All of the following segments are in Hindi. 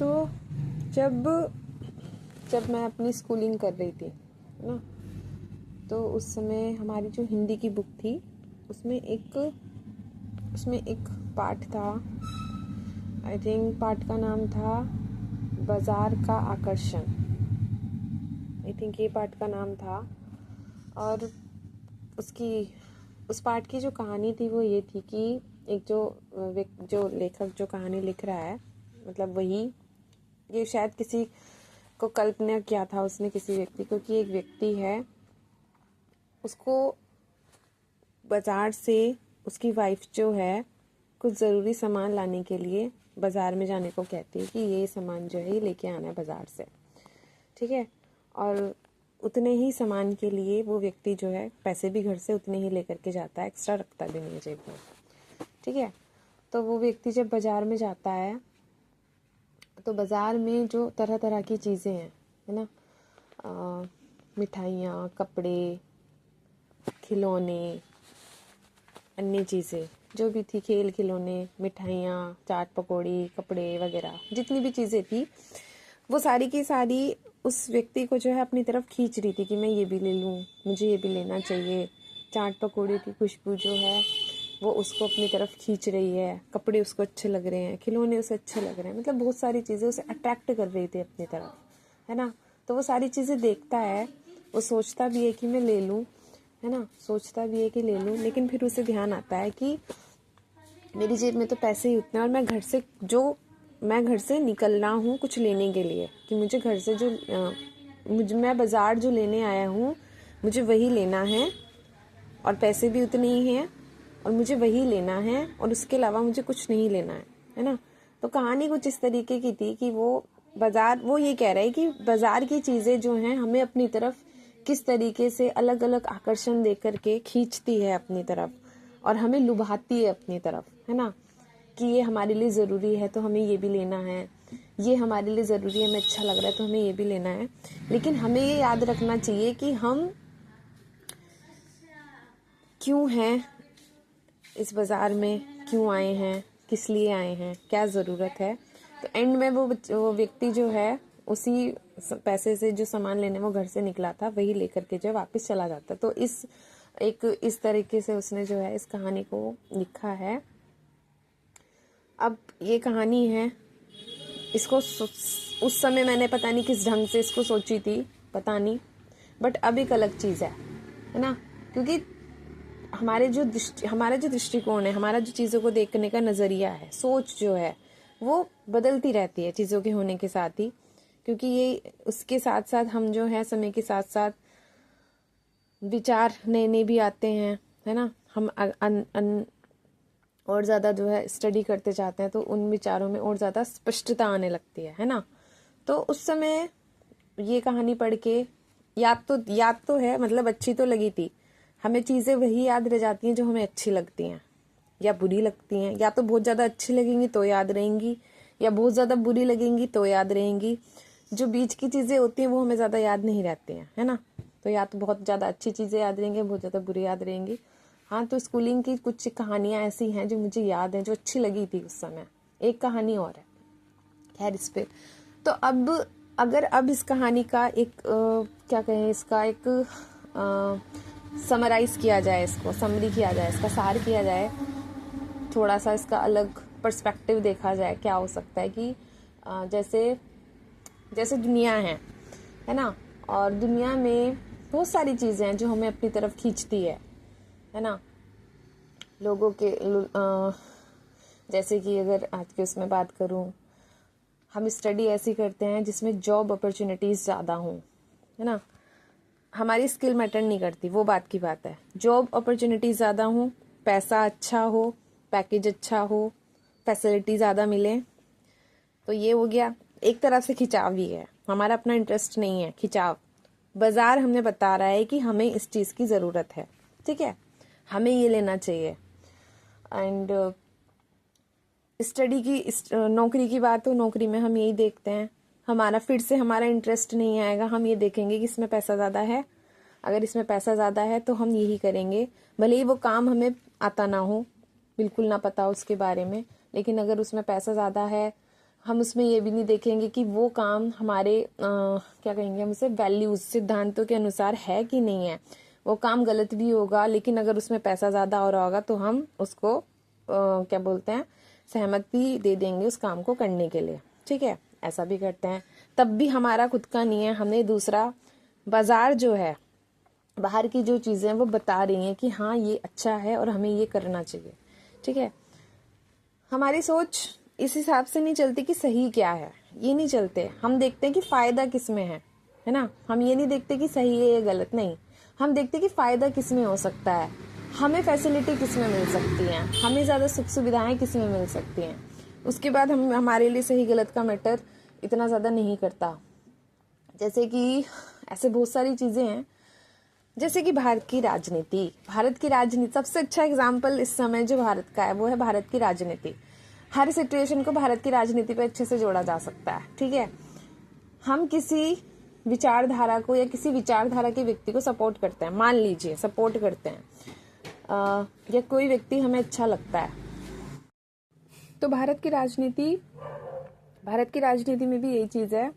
तो जब जब मैं अपनी स्कूलिंग कर रही थी, है ना, तो उस समय हमारी जो हिंदी की बुक थी उसमें एक पाठ था। आई थिंक पाठ का नाम था बाजार का आकर्षण। आई थिंक ये पाठ का नाम था। और उस पाठ की जो कहानी थी वो ये थी कि एक जो लेखक जो कहानी लिख रहा है, मतलब वही, ये शायद किसी को कल्पना किया था उसने, किसी व्यक्ति को, कि एक व्यक्ति है, उसको बाजार से उसकी वाइफ जो है कुछ ज़रूरी सामान लाने के लिए बाज़ार में जाने को कहती है कि ये सामान जो है ये लेके आना है बाज़ार से, ठीक है। और उतने ही सामान के लिए वो व्यक्ति जो है पैसे भी घर से उतने ही लेकर के जाता है, एक्स्ट्रा रखता भी नहीं है जेब में, ठीक है। तो वो व्यक्ति जब बाज़ार में जाता है तो बाज़ार में जो तरह तरह की चीज़ें हैं, है ना, मिठाइयाँ, कपड़े, खिलौने, अन्य चीज़ें जो भी थी, खेल खिलौने, मिठाइयाँ, चाट पकौड़ी, कपड़े वगैरह, जितनी भी चीज़ें थी वो सारी की सारी उस व्यक्ति को जो है अपनी तरफ खींच रही थी कि मैं ये भी ले लूँ, मुझे ये भी लेना चाहिए। चाट पकौड़ी की खुशबू जो है वो उसको अपनी तरफ खींच रही है, कपड़े उसको अच्छे लग रहे हैं, खिलौने उसे अच्छे लग रहे हैं, मतलब बहुत सारी चीज़ें उसे अट्रैक्ट कर रही थी अपनी तरफ, है ना। तो वो सारी चीज़ें देखता है, वो सोचता भी है कि मैं ले लूँ, है ना, सोचता भी है कि ले लूँ, लेकिन फिर उसे ध्यान आता है कि मेरी जेब में तो पैसे ही उतने, और मैं घर से निकलना हूँ कुछ लेने के लिए, कि मुझे घर से मैं बाज़ार जो लेने आया हूँ मुझे वही लेना है, और पैसे भी उतने ही हैं और मुझे वही लेना है, और उसके अलावा मुझे कुछ नहीं लेना है ना। तो कहानी कुछ इस तरीके की थी कि वो ये कह रहा है कि बाज़ार की चीज़ें जो हैं हमें अपनी तरफ किस तरीके से अलग अलग आकर्षण दे करके खींचती है अपनी तरफ, और हमें लुभाती है अपनी तरफ, है ना, कि ये हमारे लिए ज़रूरी है तो हमें ये भी लेना है, ये हमारे लिए ज़रूरी है, हमें अच्छा लग रहा है तो हमें ये भी लेना है। लेकिन हमें ये याद रखना चाहिए कि हम क्यों हैं इस बाज़ार में, क्यों आए हैं, किस लिए आए हैं, क्या ज़रूरत है। तो एंड में वो व्यक्ति जो है उसी पैसे से जो सामान लेने वो घर से निकला था वही लेकर के जो वापस चला जाता। तो इस तरीके से उसने जो है इस कहानी को लिखा है। अब ये कहानी है, इसको उस समय मैंने पता नहीं किस ढंग से इसको सोची थी, पता नहीं, बट अब एक अलग चीज़ है ना, क्योंकि हमारा जो दृष्टिकोण है, हमारा जो चीज़ों को देखने का नज़रिया है, सोच जो है वो बदलती रहती है चीज़ों के होने के साथ ही, क्योंकि ये उसके साथ साथ हम जो है समय के साथ साथ विचार नए नए भी आते हैं, है ना। हम और ज़्यादा जो है स्टडी करते जाते हैं तो उन विचारों में और ज़्यादा स्पष्टता आने लगती है ना। तो उस समय ये कहानी पढ़ के याद तो है, मतलब अच्छी तो लगी थी। हमें चीज़ें वही याद रह जाती हैं जो हमें अच्छी लगती हैं या बुरी लगती हैं, या तो बहुत ज़्यादा अच्छी लगेंगी तो याद रहेंगी, या बहुत ज़्यादा बुरी लगेंगी तो याद रहेंगी। जो बीच की चीज़ें होती हैं वो हमें ज़्यादा याद नहीं रहती हैं, है ना। तो या तो बहुत ज़्यादा अच्छी चीज़ें याद रहेंगी, बहुत ज़्यादा बुरी याद रहेंगी। हाँ, तो स्कूलिंग की कुछ कहानियाँ ऐसी हैं जो मुझे याद हैं, जो अच्छी लगी थी उस समय। एक कहानी और है, खैर इस पे तो अब इस कहानी का एक क्या कहें, इसका एक समराइज किया जाए, इसको समरी किया जाए, इसका सार किया जाए, थोड़ा सा इसका अलग पर्सपेक्टिव देखा जाए, क्या हो सकता है कि जैसे दुनिया है ना, और दुनिया में बहुत सारी चीज़ें हैं जो हमें अपनी तरफ खींचती है ना। लोगों के जैसे कि अगर आज के उसमें बात करूं, हम स्टडी ऐसी करते हैं जिसमें जॉब अपॉर्चुनिटीज़ ज़्यादा हों, है ना। हमारी स्किल मैटर नहीं करती, वो बात की बात है। जॉब अपॉर्चुनिटीज़ ज़्यादा हों, पैसा अच्छा हो, पैकेज अच्छा हो, फैसिलिटी ज़्यादा मिले, तो ये हो गया एक तरह से खिंचाव ही है, हमारा अपना इंटरेस्ट नहीं है, खिंचाव। बाज़ार हमें बता रहा है कि हमें इस चीज़ की ज़रूरत है, ठीक है, हमें ये लेना चाहिए। एंड नौकरी की बात हो, नौकरी में हम यही देखते हैं, हमारा इंटरेस्ट नहीं आएगा, हम ये देखेंगे कि इसमें पैसा ज़्यादा है, अगर इसमें पैसा ज़्यादा है तो हम यही करेंगे, भले ही वो काम हमें आता ना हो, बिल्कुल ना पता हो उसके बारे में, लेकिन अगर उसमें पैसा ज़्यादा है, हम उसमें ये भी नहीं देखेंगे कि वो काम हमारे क्या कहेंगे, हम उसे वैल्यूज सिद्धांतों के अनुसार है कि नहीं है। वो काम गलत भी होगा, लेकिन अगर उसमें पैसा ज्यादा हो रहा होगा तो हम उसको क्या बोलते हैं, सहमति दे देंगे उस काम को करने के लिए। ठीक है, ऐसा भी करते हैं। तब भी हमारा खुद का नहीं है, हमें दूसरा बाजार जो है, बाहर की जो चीजें हैं वो बता रही हैं कि हाँ ये अच्छा है और हमें ये करना चाहिए। ठीक है, हमारी सोच इस हिसाब से नहीं चलती कि सही क्या है, ये नहीं चलते। हम देखते हैं कि फायदा किस में है ना। हम ये नहीं देखते कि सही है या गलत, नहीं, हम देखते हैं कि फायदा किस में हो सकता है, हमें फैसिलिटी किस में मिल सकती है, हमें ज्यादा सुख सुविधाएं किस में मिल सकती हैं। उसके बाद हम हमारे लिए सही गलत का मैटर इतना ज्यादा नहीं करता। जैसे कि ऐसे बहुत सारी चीजें हैं, जैसे कि भारत की राजनीति सबसे अच्छा एग्जाम्पल इस समय जो भारत का है वो है भारत की राजनीति। हर सिचुएशन को भारत की राजनीति पे अच्छे से जोड़ा जा सकता है। ठीक है, हम किसी विचारधारा को या किसी विचारधारा के व्यक्ति को सपोर्ट करते हैं, मान लीजिए सपोर्ट करते हैं, या कोई व्यक्ति हमें अच्छा लगता है, तो भारत की राजनीति में भी यही चीज है।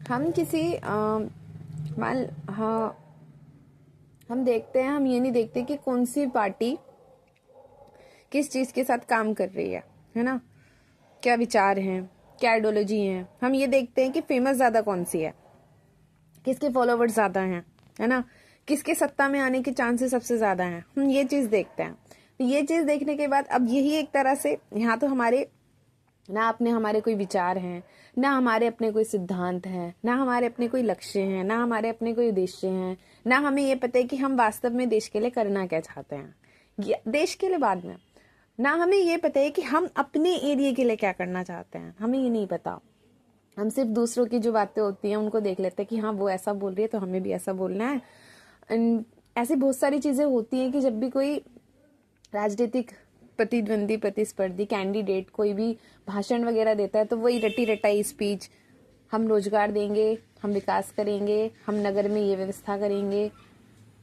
हम किसी हम देखते हैं, हम ये नहीं देखते कि कौन सी पार्टी किस चीज के साथ काम कर रही है ना, क्या विचार हैं, क्या आइडियोलॉजी है। हम ये देखते हैं कि फेमस ज्यादा कौन सी है, किसके फॉलोवर्स ज्यादा हैं, है ना, किसके सत्ता में आने के चांसेस सबसे ज्यादा हैं। हम ये चीज देखते हैं। ये चीज देखने के बाद अब यही एक तरह से यहाँ तो हमारे ना अपने हमारे कोई विचार हैं, ना हमारे अपने कोई सिद्धांत हैं, ना हमारे अपने कोई लक्ष्य हैं, ना हमारे अपने कोई उद्देश्य हैं, ना हमें ये पता है कि हम वास्तव में देश के लिए करना क्या चाहते हैं, देश के लिए बाद में, ना हमें ये पता है कि हम अपने एरिया के लिए क्या करना चाहते हैं, हमें ये नहीं पता। हम सिर्फ दूसरों की जो बातें होती हैं उनको देख लेते हैं कि हाँ वो ऐसा बोल रही है तो हमें भी ऐसा बोलना है। ऐसी बहुत सारी चीजें होती हैं कि जब भी कोई राजनीतिक प्रतिद्वंदी प्रतिस्पर्धी कैंडिडेट कोई भी भाषण वगैरह देता है तो वही रटी रटाई स्पीच, हम रोजगार देंगे, हम विकास करेंगे, हम नगर में ये व्यवस्था करेंगे,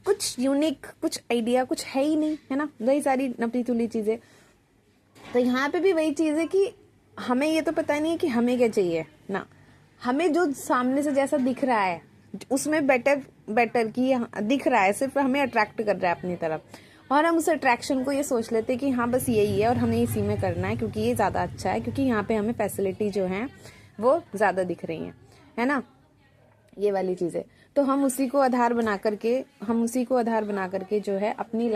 कुछ यूनिक, कुछ आइडिया कुछ है ही नहीं, है ना, वही सारी नपी तुली चीजें। तो यहाँ पे भी वही चीज है कि हमें ये तो पता नहीं है कि हमें क्या चाहिए ना, हमें जो सामने से जैसा दिख रहा है उसमें बेटर की दिख रहा है, सिर्फ हमें अट्रैक्ट कर रहा है अपनी तरफ, और हम उस अट्रैक्शन को ये सोच लेते हैं कि हाँ बस यही है और हमें इसी में करना है क्योंकि ये ज्यादा अच्छा है, क्योंकि यहाँ पे हमें फैसिलिटी जो है वो ज्यादा दिख रही है ना, ये वाली चीजें। तो हम उसी को आधार बना करके जो है अपनी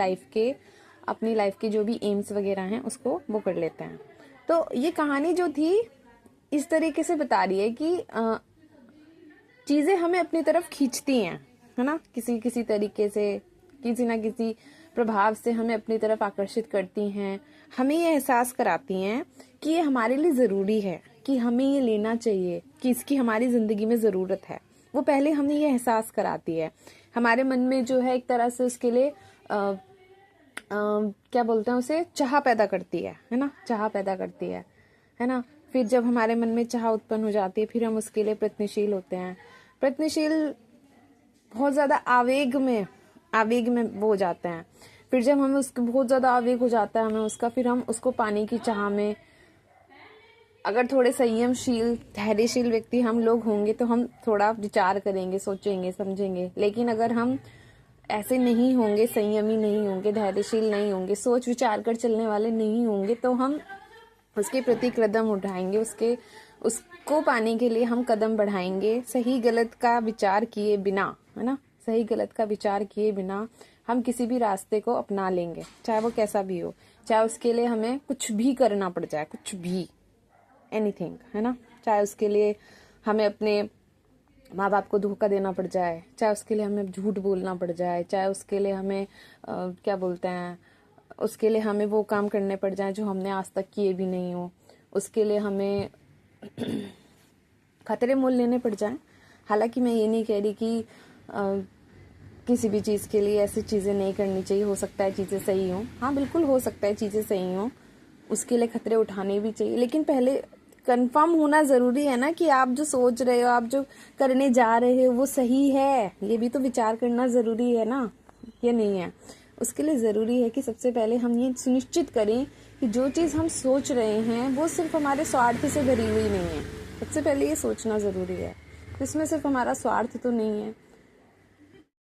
लाइफ के जो भी एम्स वगैरह हैं उसको वो कर लेते हैं। तो ये कहानी जो थी इस तरीके से बता रही है कि चीजें हमें अपनी तरफ खींचती हैं, है ना, किसी तरीके से, किसी ना किसी प्रभाव से हमें अपनी तरफ आकर्षित करती हैं, हमें ये एहसास कराती हैं कि ये हमारे लिए जरूरी है, कि हमें ये लेना चाहिए, कि इसकी हमारी जिंदगी में जरूरत है। वो पहले हमें ये एहसास कराती है, हमारे मन में जो है एक तरह से उसके लिए क्या बोलते हैं उसे, चाह पैदा करती है ना, चाह पैदा करती है ना। फिर जब हमारे मन में चाह उत्पन्न हो जाती है फिर हम उसके लिए प्रयत्नशील होते हैं, प्रयत्नशील बहुत ज्यादा आवेग में वो हो जाते हैं। फिर जब हमें उसके बहुत ज्यादा आवेग हो जाता है हमें उसका, फिर हम उसको पाने की चाह में, अगर थोड़े संयमशील धैर्यशील व्यक्ति हम लोग होंगे तो हम थोड़ा विचार करेंगे, सोचेंगे, समझेंगे। लेकिन अगर हम ऐसे नहीं होंगे, संयमी नहीं होंगे, धैर्यशील नहीं होंगे, सोच विचार कर चलने वाले नहीं होंगे, तो हम उसके प्रति कदम उठाएंगे, उसको पाने के लिए हम कदम बढ़ाएंगे सही गलत का विचार किए बिना, है ना, सही गलत का विचार किए बिना हम किसी भी रास्ते को अपना लेंगे, चाहे वो कैसा भी हो, चाहे उसके लिए हमें कुछ भी करना पड़ जाए, कुछ भी, एनीथिंग, है ना, चाहे उसके लिए हमें अपने माँ बाप को धोखा देना पड़ जाए, चाहे उसके लिए हमें झूठ बोलना पड़ जाए, चाहे उसके लिए हमें क्या बोलते हैं, उसके लिए हमें वो काम करने पड़ जाए जो हमने आज तक किए भी नहीं हो, उसके लिए हमें खतरे मोल लेने पड़ जाए। हालांकि मैं ये नहीं कह रही कि किसी भी चीज़ के लिए ऐसी चीज़ें नहीं करनी चाहिए, हो सकता है चीज़ें सही हों, हाँ बिल्कुल हो सकता है चीज़ें सही हों, उसके लिए खतरे उठाने भी चाहिए, लेकिन पहले कंफर्म होना ज़रूरी है ना कि आप जो सोच रहे हो, आप जो करने जा रहे हो वो सही है, ये भी तो विचार करना ज़रूरी है ना, ये नहीं है। उसके लिए ज़रूरी है कि सबसे पहले हम ये सुनिश्चित करें कि जो चीज़ हम सोच रहे हैं वो सिर्फ हमारे स्वार्थ से भरी हुई नहीं है। सबसे पहले ये सोचना ज़रूरी है, तो इसमें सिर्फ हमारा स्वार्थ तो नहीं है।